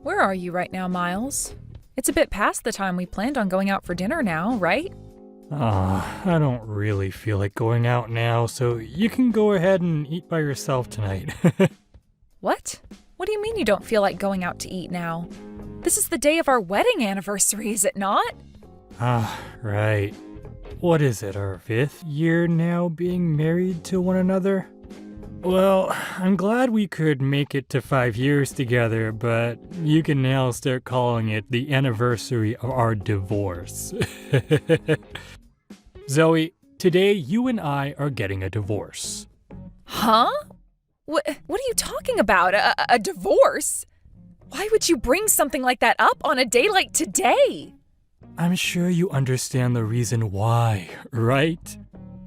Where are you right now, Miles? It's a bit past the time we planned on going out for dinner now, right? I don't really feel like going out now, so you can go ahead and eat by yourself tonight. What? What do you mean you don't feel like going out to eat now? This is the day of our wedding anniversary, is it not? Right. What is it, our 5th year now being married to one another? Well, I'm glad we could make it to 5 years together, but you can now start calling it the anniversary of our divorce. Zoe, today you and I are getting a divorce. Huh? What are you talking about? A divorce? Why would you bring something like that up on a day like today? I'm sure you understand the reason why, right?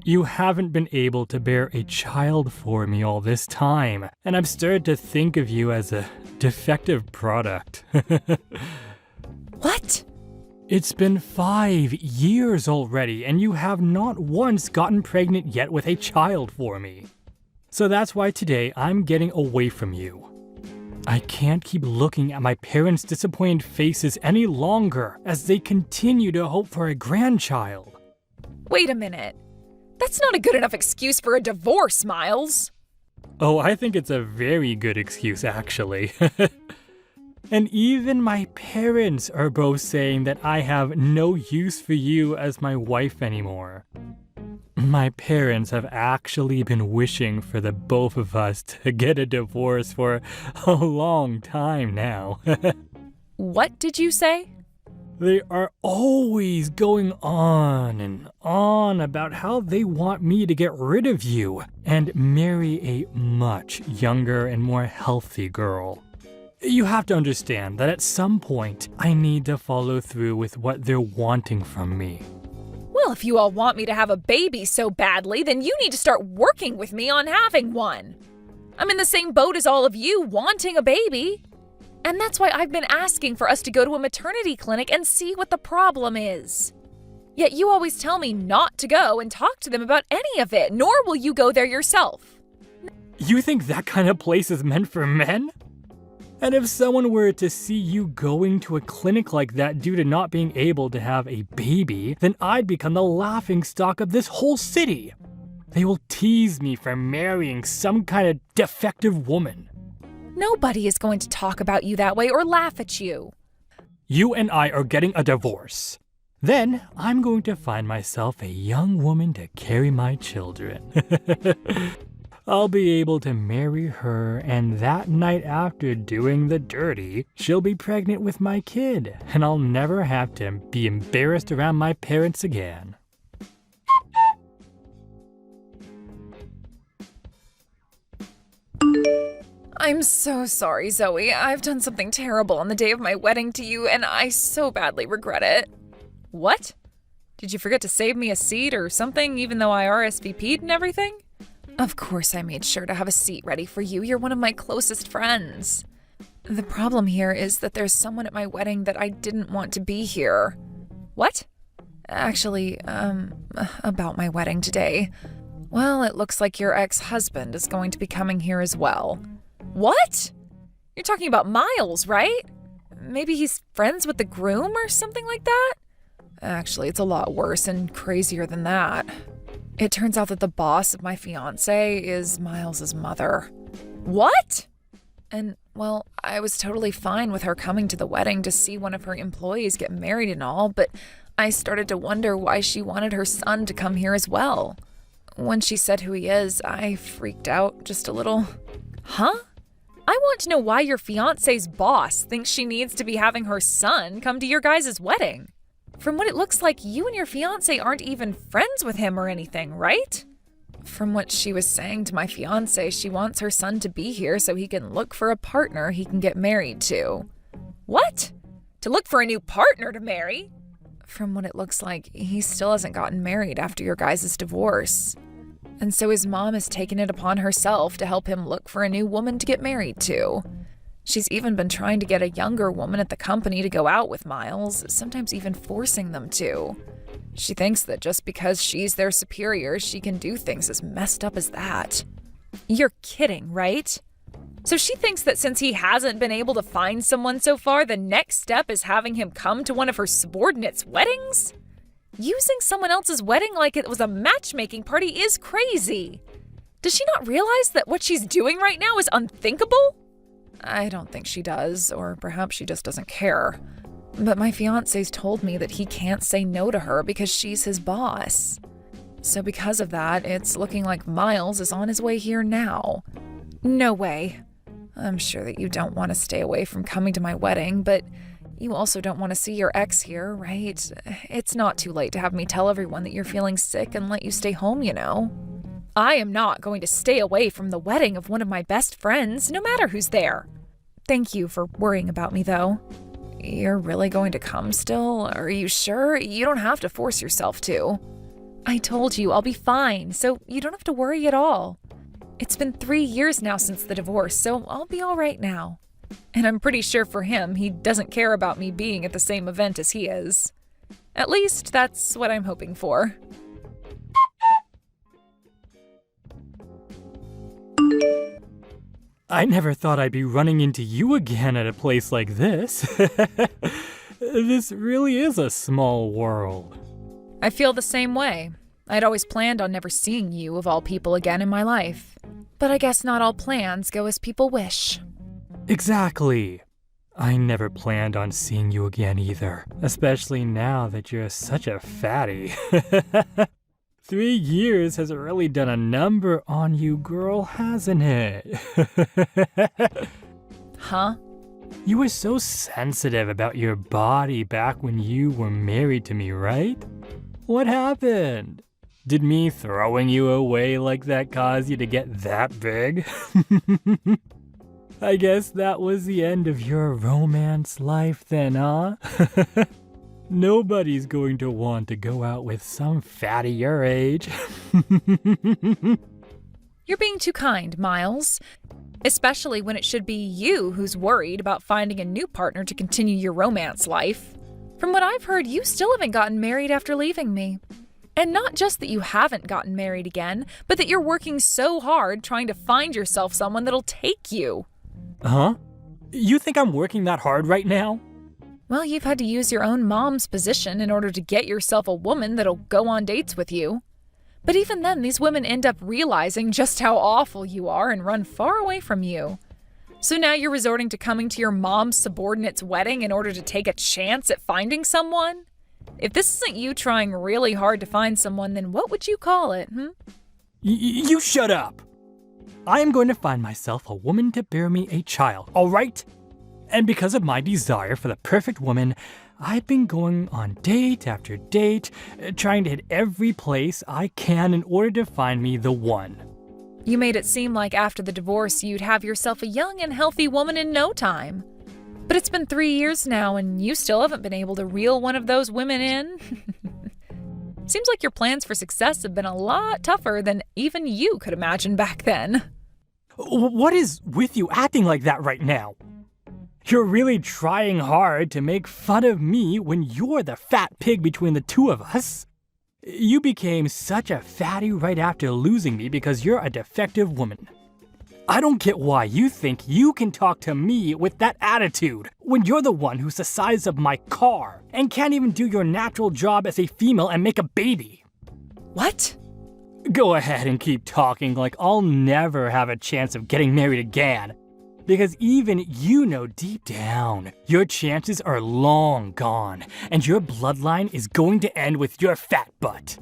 You haven't been able to bear a child for me all this time, and I've started to think of you as a defective product. What? It's been 5 years already, and you have not once gotten pregnant yet with a child for me. So that's why today I'm getting away from you. I can't keep looking at my parents' disappointed faces any longer as they continue to hope for a grandchild. Wait a minute. That's not a good enough excuse for a divorce, Miles. Oh, I think it's a very good excuse, actually. And even my parents are both saying that I have no use for you as my wife anymore. My parents have actually been wishing for the both of us to get a divorce for a long time now. What did you say? They are always going on and on about how they want me to get rid of you and marry a much younger and more healthy girl. You have to understand that at some point, I need to follow through with what they're wanting from me. Well, if you all want me to have a baby so badly, then you need to start working with me on having one. I'm in the same boat as all of you, wanting a baby. And that's why I've been asking for us to go to a maternity clinic and see what the problem is. Yet you always tell me not to go and talk to them about any of it, nor will you go there yourself. You think that kind of place is meant for men? And if someone were to see you going to a clinic like that due to not being able to have a baby, then I'd become the laughingstock of this whole city. They will tease me for marrying some kind of defective woman. Nobody is going to talk about you that way or laugh at you. You and I are getting a divorce. Then I'm going to find myself a young woman to carry my children. I'll be able to marry her, and that night after doing the dirty, she'll be pregnant with my kid, and I'll never have to be embarrassed around my parents again. I'm so sorry, Zoe. I've done something terrible on the day of my wedding to you, and I so badly regret it. What? Did you forget to save me a seat or something, even though I RSVP'd and everything? Of course I made sure to have a seat ready for you. You're one of my closest friends. The problem here is that there's someone at my wedding that I didn't want to be here. What? Actually, about my wedding today. Well, it looks like your ex-husband is going to be coming here as well. What? You're talking about Miles, right? Maybe he's friends with the groom or something like that? Actually, it's a lot worse and crazier than that. It turns out that the boss of my fiancé is Miles's mother. What? And, well, I was totally fine with her coming to the wedding to see one of her employees get married and all, but I started to wonder why she wanted her son to come here as well. When she said who he is, I freaked out just a little. Huh? I want to know why your fiancé's boss thinks she needs to be having her son come to your guys' wedding. From what it looks like, you and your fiancé aren't even friends with him or anything, right? From what she was saying to my fiancé, she wants her son to be here so he can look for a partner he can get married to. What? To look for a new partner to marry? From what it looks like, he still hasn't gotten married after your guys' divorce. And so his mom has taken it upon herself to help him look for a new woman to get married to. She's even been trying to get a younger woman at the company to go out with Miles, sometimes even forcing them to. She thinks that just because she's their superior, she can do things as messed up as that. You're kidding, right? So she thinks that since he hasn't been able to find someone so far, the next step is having him come to one of her subordinates' weddings? Using someone else's wedding like it was a matchmaking party is crazy. Does she not realize that what she's doing right now is unthinkable? I don't think she does, or perhaps she just doesn't care. But my fiancé's told me that he can't say no to her because she's his boss. So because of that, it's looking like Miles is on his way here now. No way. I'm sure that you don't want to stay away from coming to my wedding, but you also don't want to see your ex here, right? It's not too late to have me tell everyone that you're feeling sick and let you stay home, you know. I am not going to stay away from the wedding of one of my best friends, no matter who's there. Thank you for worrying about me, though. You're really going to come still? Are you sure? You don't have to force yourself to. I told you I'll be fine, so you don't have to worry at all. It's been 3 years now since the divorce, so I'll be all right now. And I'm pretty sure for him, he doesn't care about me being at the same event as he is. At least that's what I'm hoping for. I never thought I'd be running into you again at a place like this. This really is a small world. I feel the same way. I'd always planned on never seeing you, of all people, again in my life. But I guess not all plans go as people wish. Exactly. I never planned on seeing you again either, especially now that you're such a fatty. 3 years has really done a number on you, girl, hasn't it? Huh? You were so sensitive about your body back when you were married to me, right? What happened? Did me throwing you away like that cause you to get that big? I guess that was the end of your romance life then, huh? Nobody's going to want to go out with some fatty your age. You're being too kind, Miles. Especially when it should be you who's worried about finding a new partner to continue your romance life. From what I've heard, you still haven't gotten married after leaving me. And not just that you haven't gotten married again, but that you're working so hard trying to find yourself someone that'll take you. Huh? You think I'm working that hard right now? Well, you've had to use your own mom's position in order to get yourself a woman that'll go on dates with you. But even then, these women end up realizing just how awful you are and run far away from you. So now you're resorting to coming to your mom's subordinate's wedding in order to take a chance at finding someone? If this isn't you trying really hard to find someone, then what would you call it, You shut up! I am going to find myself a woman to bear me a child, all right? And because of my desire for the perfect woman, I've been going on date after date, trying to hit every place I can in order to find me the one. You made it seem like after the divorce you'd have yourself a young and healthy woman in no time. But it's been 3 years now and you still haven't been able to reel one of those women in. Seems like your plans for success have been a lot tougher than even you could imagine back then. What is with you acting like that right now? You're really trying hard to make fun of me when you're the fat pig between the two of us. You became such a fatty right after losing me because you're a defective woman. I don't get why you think you can talk to me with that attitude when you're the one who's the size of my car and can't even do your natural job as a female and make a baby. What? Go ahead and keep talking like I'll never have a chance of getting married again. Because even you know deep down, your chances are long gone, and your bloodline is going to end with your fat butt.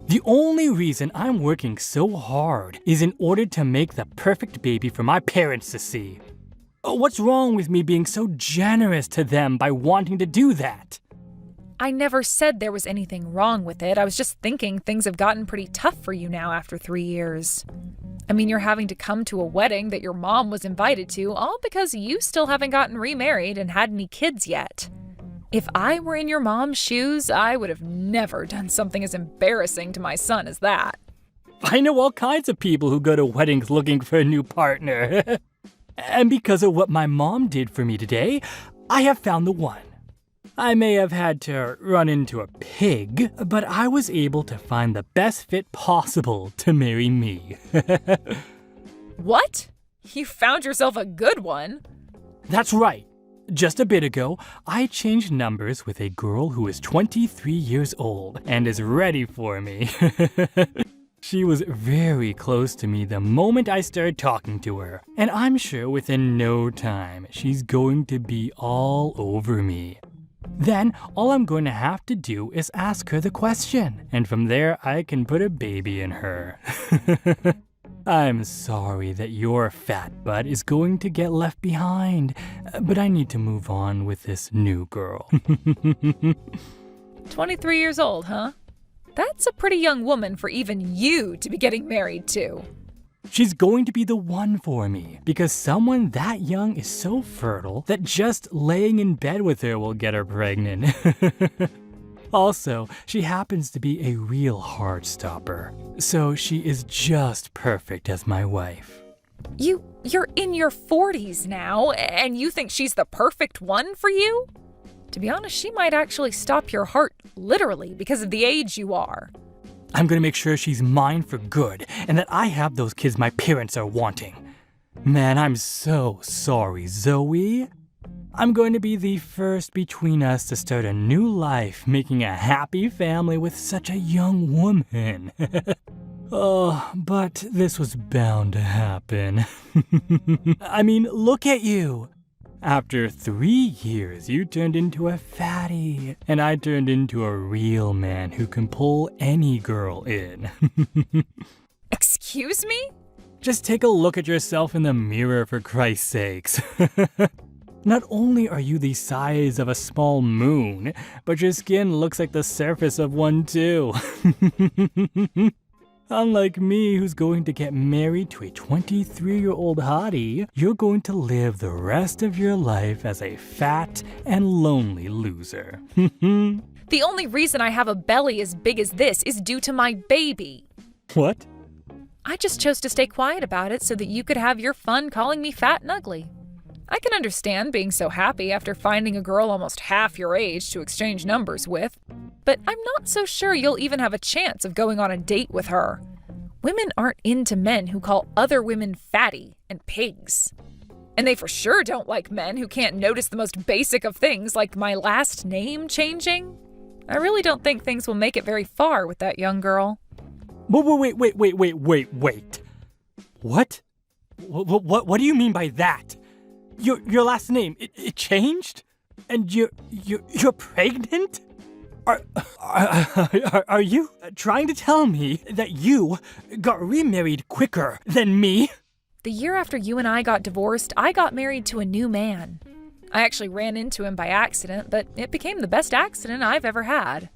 The only reason I'm working so hard is in order to make the perfect baby for my parents to see. What's wrong with me being so generous to them by wanting to do that? I never said there was anything wrong with it. I was just thinking things have gotten pretty tough for you now after 3 years. I mean, you're having to come to a wedding that your mom was invited to, all because you still haven't gotten remarried and had any kids yet. If I were in your mom's shoes, I would have never done something as embarrassing to my son as that. I know all kinds of people who go to weddings looking for a new partner. And because of what my mom did for me today, I have found the one. I may have had to run into a pig, but I was able to find the best fit possible to marry me. What? You found yourself a good one. That's right. Just a bit ago, I changed numbers with a girl who is 23 years old and is ready for me. She was very close to me the moment I started talking to her, and I'm sure within no time she's going to be all over me. Then all I'm going to have to do is ask her the question, and from there I can put a baby in her. I'm sorry that your fat butt is going to get left behind, but I need to move on with this new girl. 23 years old, huh? That's a pretty young woman for even you to be getting married to. She's going to be the one for me, because someone that young is so fertile that just laying in bed with her will get her pregnant. Also, she happens to be a real heart stopper, so she is just perfect as my wife. You're in your 40s now, and you think she's the perfect one for you? To be honest, she might actually stop your heart, literally, because of the age you are. I'm gonna make sure she's mine for good, and that I have those kids my parents are wanting. Man, I'm so sorry, Zoe. I'm going to be the first between us to start a new life, making a happy family with such a young woman. Oh, but this was bound to happen. I mean, look at you. After 3 years, you turned into a fatty, and I turned into a real man who can pull any girl in. Excuse me? Just take a look at yourself in the mirror, for Christ's sakes. Not only are you the size of a small moon, but your skin looks like the surface of one too. Unlike me, who's going to get married to a 23-year-old hottie, you're going to live the rest of your life as a fat and lonely loser. The only reason I have a belly as big as this is due to my baby. What? I just chose to stay quiet about it so that you could have your fun calling me fat and ugly. I can understand being so happy after finding a girl almost half your age to exchange numbers with, but I'm not so sure you'll even have a chance of going on a date with her. Women aren't into men who call other women fatty and pigs. And they for sure don't like men who can't notice the most basic of things like my last name changing. I really don't think things will make it very far with that young girl. Wait. What? What do you mean by that? Your last name, it changed? And you're pregnant? Are you trying to tell me that you got remarried quicker than me? The year after you and I got divorced, I got married to a new man. I actually ran into him by accident, but it became the best accident I've ever had.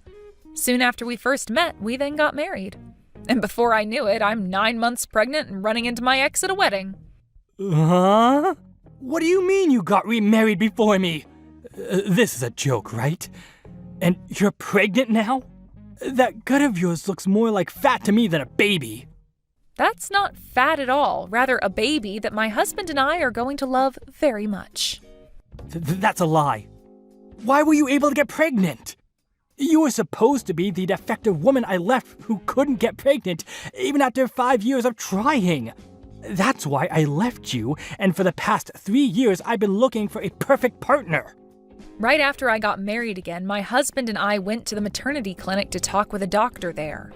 Soon after we first met, we then got married. And before I knew it, I'm 9 months pregnant and running into my ex at a wedding. Huh? What do you mean you got remarried before me? This is a joke, right? And you're pregnant now? That gut of yours looks more like fat to me than a baby. That's not fat at all, rather a baby that my husband and I are going to love very much. That's a lie. Why were you able to get pregnant? You were supposed to be the defective woman I left who couldn't get pregnant, even after 5 years of trying. That's why I left you, and for the past 3 years I've been looking for a perfect partner. Right after I got married again, my husband and I went to the maternity clinic to talk with a doctor there.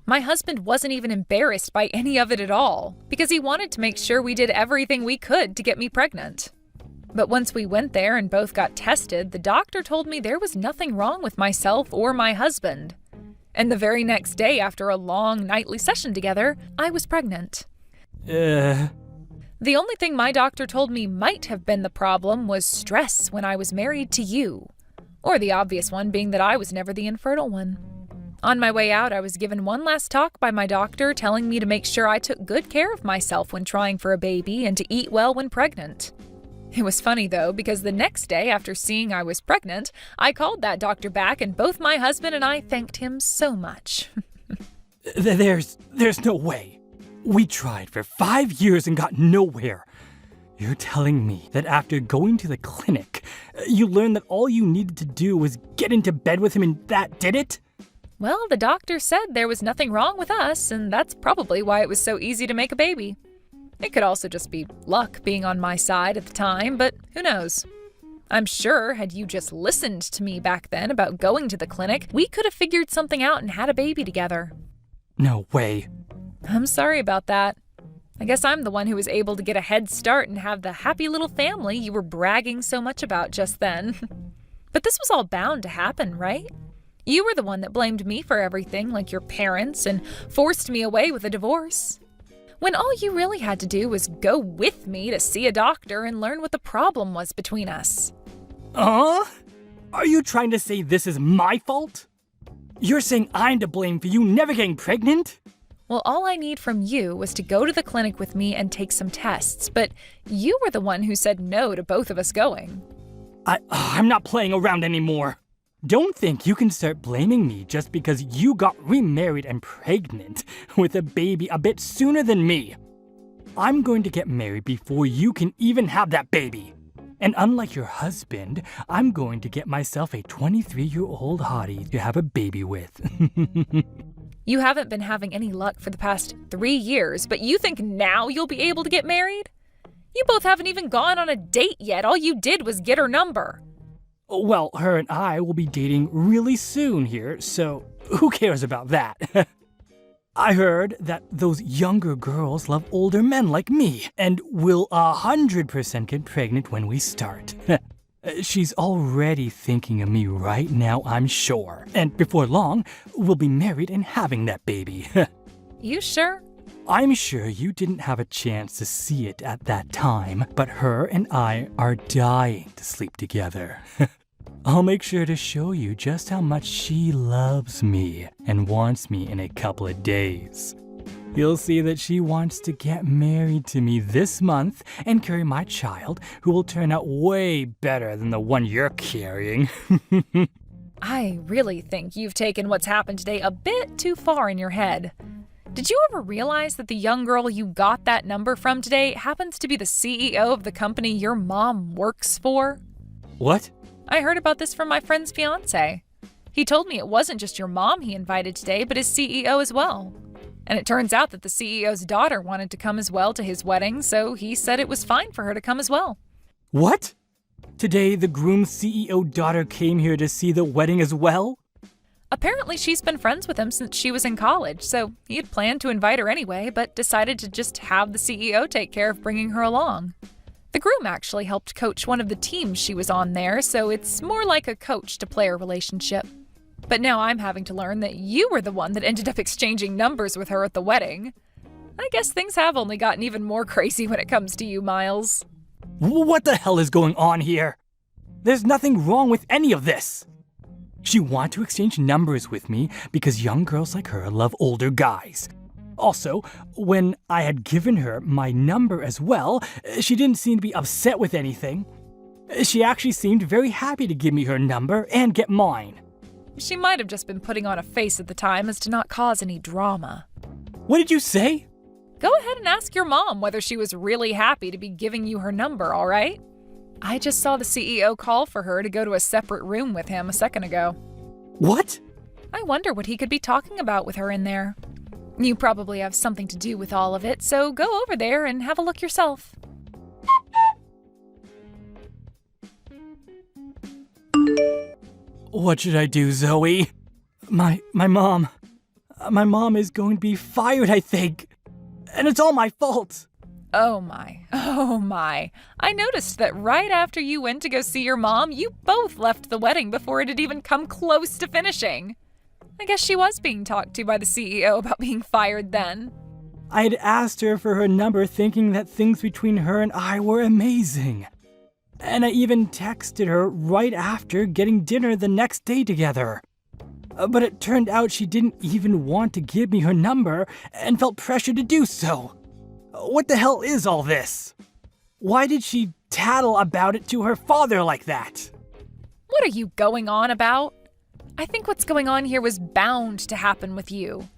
My husband wasn't even embarrassed by any of it at all, because he wanted to make sure we did everything we could to get me pregnant. But once we went there and both got tested, the doctor told me there was nothing wrong with myself or my husband. And the very next day, after a long nightly session together, I was pregnant. The only thing my doctor told me might have been the problem was stress when I was married to you. Or the obvious one being that I was never the infertile one. On my way out, I was given one last talk by my doctor telling me to make sure I took good care of myself when trying for a baby and to eat well when pregnant. It was funny though, because the next day after seeing I was pregnant, I called that doctor back and both my husband and I thanked him so much. There's no way. We tried for 5 years and got nowhere. You're telling me that after going to the clinic, you learned that all you needed to do was get into bed with him and that did it? Well, the doctor said there was nothing wrong with us, and that's probably why it was so easy to make a baby. It could also just be luck being on my side at the time, but who knows? I'm sure had you just listened to me back then about going to the clinic, we could have figured something out and had a baby together. No way. I'm sorry about that. I guess I'm the one who was able to get a head start and have the happy little family you were bragging so much about just then. But this was all bound to happen, right? You were the one that blamed me for everything, like your parents, and forced me away with a divorce. When all you really had to do was go with me to see a doctor and learn what the problem was between us. Are you trying to say this is my fault? You're saying I'm to blame for you never getting pregnant? Well, all I need from you was to go to the clinic with me and take some tests, but you were the one who said no to both of us going. I'm not playing around anymore. Don't think you can start blaming me just because you got remarried and pregnant with a baby a bit sooner than me. I'm going to get married before you can even have that baby. And unlike your husband, I'm going to get myself a 23-year-old hottie to have a baby with. You haven't been having any luck for the past 3 years, but you think now you'll be able to get married? You both haven't even gone on a date yet. All you did was get her number. Well, her and I will be dating really soon here, so who cares about that? I heard that those younger girls love older men like me and will 100% get pregnant when we start. She's already thinking of me right now, I'm sure. And before long, we'll be married and having that baby. You sure? I'm sure you didn't have a chance to see it at that time, but her and I are dying to sleep together. I'll make sure to show you just how much she loves me and wants me in a couple of days. You'll see that she wants to get married to me this month and carry my child, who will turn out way better than the one you're carrying. I really think you've taken what's happened today a bit too far in your head. Did you ever realize that the young girl you got that number from today happens to be the CEO of the company your mom works for? What? I heard about this from my friend's fiancé. He told me it wasn't just your mom he invited today, but his CEO as well. And it turns out that the CEO's daughter wanted to come as well to his wedding, so he said it was fine for her to come as well. What? Today, the groom's CEO daughter came here to see the wedding as well? Apparently, she's been friends with him since she was in college, so he had planned to invite her anyway, but decided to just have the CEO take care of bringing her along. The groom actually helped coach one of the teams she was on there, so it's more like a coach-to-player relationship. But now I'm having to learn that you were the one that ended up exchanging numbers with her at the wedding. I guess things have only gotten even more crazy when it comes to you, Miles. What the hell is going on here? There's nothing wrong with any of this. She wanted to exchange numbers with me because young girls like her love older guys. Also, when I had given her my number as well, she didn't seem to be upset with anything. She actually seemed very happy to give me her number and get mine. She might have just been putting on a face at the time as to not cause any drama. What did you say? Go ahead and ask your mom whether she was really happy to be giving you her number, all right? I just saw the CEO call for her to go to a separate room with him a second ago. What? I wonder what he could be talking about with her in there. You probably have something to do with all of it, so go over there and have a look yourself. What should I do, Zoe? My mom is going to be fired, I think. And it's all my fault. Oh my. I noticed that right after you went to go see your mom, you both left the wedding before it had even come close to finishing. I guess she was being talked to by the CEO about being fired then. I had asked her for her number thinking that things between her and I were amazing. And I even texted her right after getting dinner the next day together. But it turned out she didn't even want to give me her number and felt pressure to do so. What the hell is all this? Why did she tattle about it to her father like that? What are you going on about? I think what's going on here was bound to happen with you.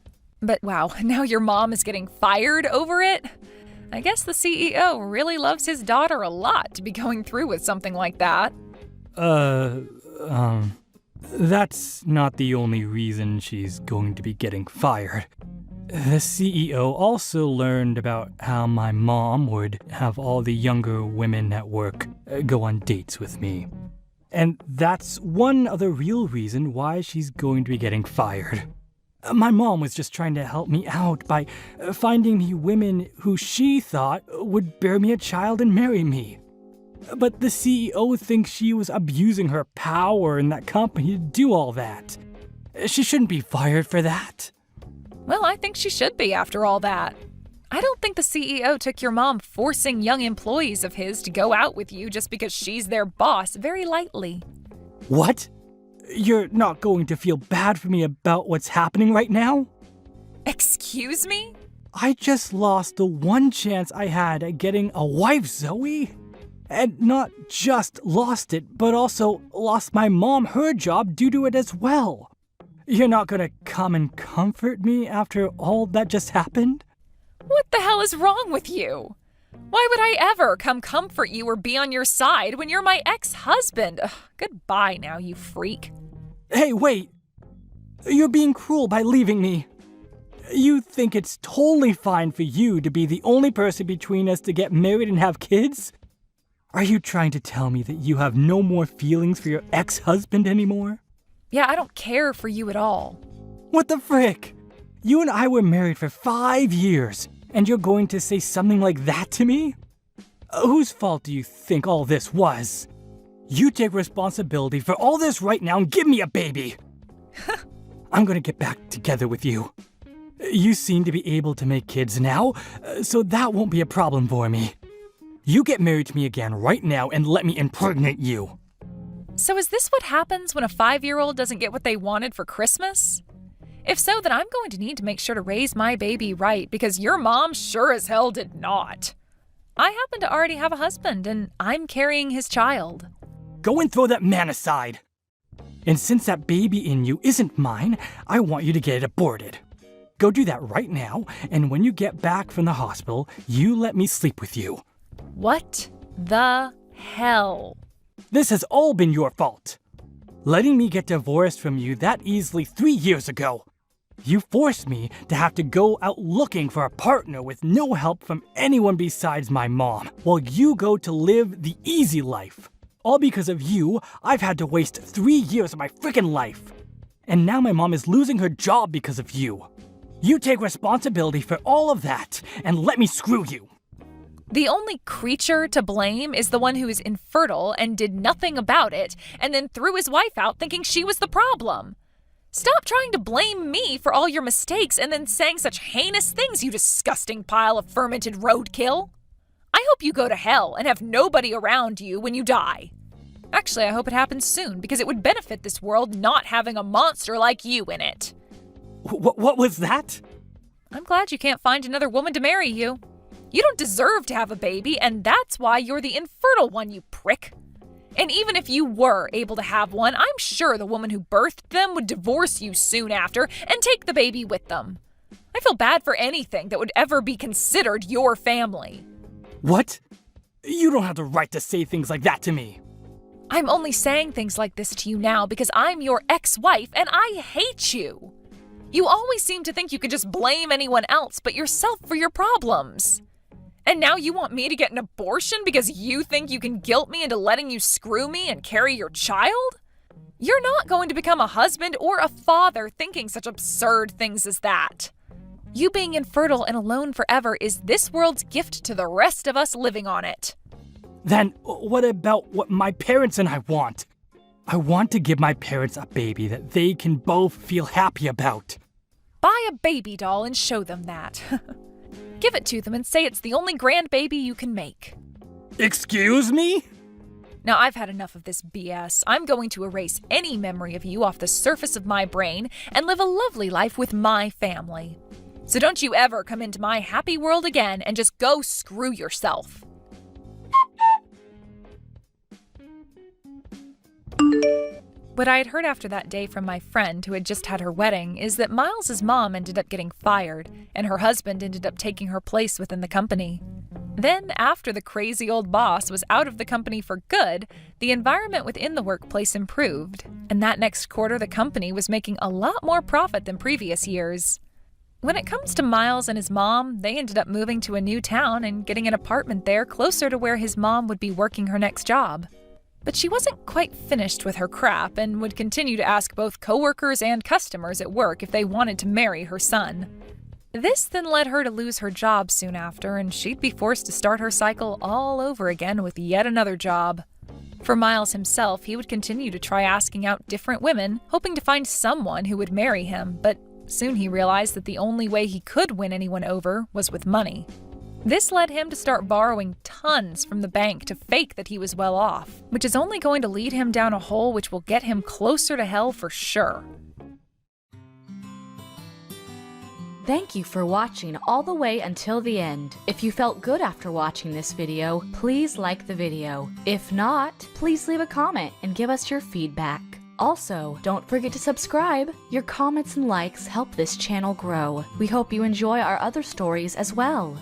But wow, now your mom is getting fired over it? I guess the CEO really loves his daughter a lot to be going through with something like that. That's not the only reason she's going to be getting fired. The CEO also learned about how my mom would have all the younger women at work go on dates with me. And that's one other real reason why she's going to be getting fired. My mom was just trying to help me out by finding me women who she thought would bear me a child and marry me. But the CEO thinks she was abusing her power in that company to do all that. She shouldn't be fired for that. Well, I think she should be after all that. I don't think the CEO took your mom forcing young employees of his to go out with you just because she's their boss very lightly. What? You're not going to feel bad for me about what's happening right now? Excuse me? I just lost the one chance I had at getting a wife, Zoe. And not just lost it, but also lost my mom her job due to it as well. You're not gonna come and comfort me after all that just happened? What the hell is wrong with you? Why would I ever come comfort you or be on your side when you're my ex-husband? Ugh, goodbye now, you freak. Hey, wait! You're being cruel by leaving me. You think it's totally fine for you to be the only person between us to get married and have kids? Are you trying to tell me that you have no more feelings for your ex-husband anymore? Yeah, I don't care for you at all. What the frick? You and I were married for 5 years, and you're going to say something like that to me? Whose fault do you think all this was? You take responsibility for all this right now and give me a baby! I'm gonna get back together with you. You seem to be able to make kids now, so that won't be a problem for me. You get married to me again right now and let me impregnate you. So is this what happens when a 5-year-old doesn't get what they wanted for Christmas? If so, then I'm going to need to make sure to raise my baby right because your mom sure as hell did not. I happen to already have a husband and I'm carrying his child. Go and throw that man aside. And since that baby in you isn't mine, I want you to get it aborted. Go do that right now, and when you get back from the hospital, you let me sleep with you. What the hell? This has all been your fault. Letting me get divorced from you that easily 3 years ago. You forced me to have to go out looking for a partner with no help from anyone besides my mom, while you go to live the easy life. All because of you, I've had to waste 3 years of my frickin' life. And now my mom is losing her job because of you. You take responsibility for all of that, and let me screw you. The only creature to blame is the one who is infertile and did nothing about it, and then threw his wife out thinking she was the problem. Stop trying to blame me for all your mistakes and then saying such heinous things, you disgusting pile of fermented roadkill. I hope you go to hell and have nobody around you when you die. Actually, I hope it happens soon because it would benefit this world not having a monster like you in it. What was that? I'm glad you can't find another woman to marry you. You don't deserve to have a baby, and that's why you're the infertile one, you prick. And even if you were able to have one, I'm sure the woman who birthed them would divorce you soon after and take the baby with them. I feel bad for anything that would ever be considered your family. What? You don't have the right to say things like that to me. I'm only saying things like this to you now because I'm your ex-wife and I hate you. You always seem to think you could just blame anyone else but yourself for your problems. And now you want me to get an abortion because you think you can guilt me into letting you screw me and carry your child? You're not going to become a husband or a father thinking such absurd things as that. You being infertile and alone forever is this world's gift to the rest of us living on it. Then what about what my parents and I want? I want to give my parents a baby that they can both feel happy about. Buy a baby doll and show them that. Give it to them and say it's the only grandbaby you can make. Excuse me? Now, I've had enough of this BS. I'm going to erase any memory of you off the surface of my brain and live a lovely life with my family. So don't you ever come into my happy world again and just go screw yourself. What I had heard after that day from my friend who had just had her wedding is that Miles's mom ended up getting fired, and her husband ended up taking her place within the company. Then, after the crazy old boss was out of the company for good, the environment within the workplace improved, and that next quarter the company was making a lot more profit than previous years. When it comes to Miles and his mom, they ended up moving to a new town and getting an apartment there closer to where his mom would be working her next job. But she wasn't quite finished with her crap and would continue to ask both coworkers and customers at work if they wanted to marry her son. This then led her to lose her job soon after, and she'd be forced to start her cycle all over again with yet another job. For Miles himself, he would continue to try asking out different women, hoping to find someone who would marry him, but soon he realized that the only way he could win anyone over was with money. This led him to start borrowing tons from the bank to fake that he was well off, which is only going to lead him down a hole which will get him closer to hell for sure. Thank you for watching all the way until the end. If you felt good after watching this video, please like the video. If not, please leave a comment and give us your feedback. Also, don't forget to subscribe. Your comments and likes help this channel grow. We hope you enjoy our other stories as well.